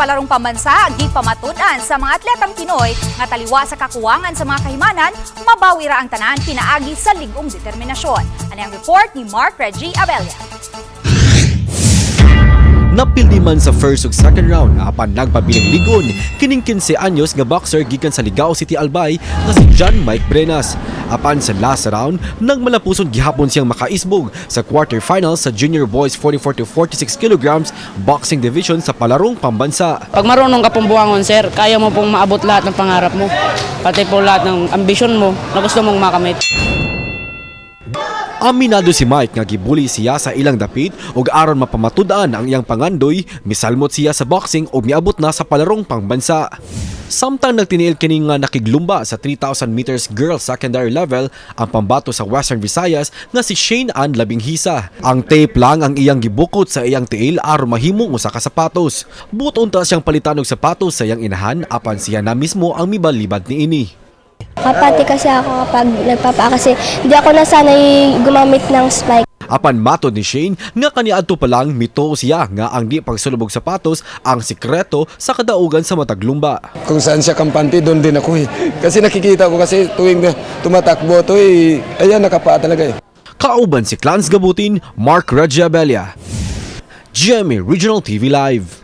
palarong pambansa, gipamatudan sa mga atletang Pinoy nga taliwa sa kakuwangan sa mga kahimanan, mabawi ra ang tanan pinaagi sa ligong determinasyon. Ano ang report ni Mark Reggie Abella. Napildi man sa first ug second round apan nagpabiling ligon kining 15 anyos nga boxer gikan sa Ligao City, Albay nga si John Mike Brenas. Apan sa last round nagmalapuson gihapon siyang makaisbog sa quarterfinals sa Junior Boys 44 to 46 kilograms boxing division sa palarong pambansa. Pag marunong ka pong buwangon, sir, kaya mo pong maabot lahat ng pangarap mo, pati po lahat ng ambisyon mo na gusto mong makamit. Aminado si Mike nga gibuli siya sa ilang dapit ug aron mapamatud-an ang iyang pangandoy, misalmot siya sa boxing ug miabot na sa palarong pangbansa. Samtang nagtiniil kini nga nakiglumba sa 3,000 meters girls secondary level ang pambato sa Western Visayas nga si Shane Ann Labinghisa. Ang tape lang ang iyang gibukot sa iyang tiil aron mahimong usa ka sapatos. Buot unta siyang palitan og sapatos sa iyang inahan apan siya na mismo ang mibalibad niini. Kapati kasi ako kapag kasi hindi ako nasanay gumamit ng spike. Apan matod ni Shane nga kaniadto pa lang mito siya nga ang di pagsulubog sapatos ang sikreto sa kadaugan sa matag lumba. Kung saan siya kampante, doon din ako eh. Kasi nakikita ko kasi tuwing tumatakbo to eh, ayan nakapaa talaga eh. Kauban si Clans Gabutin, Mark Reggie Abella, GMA Regional TV Live.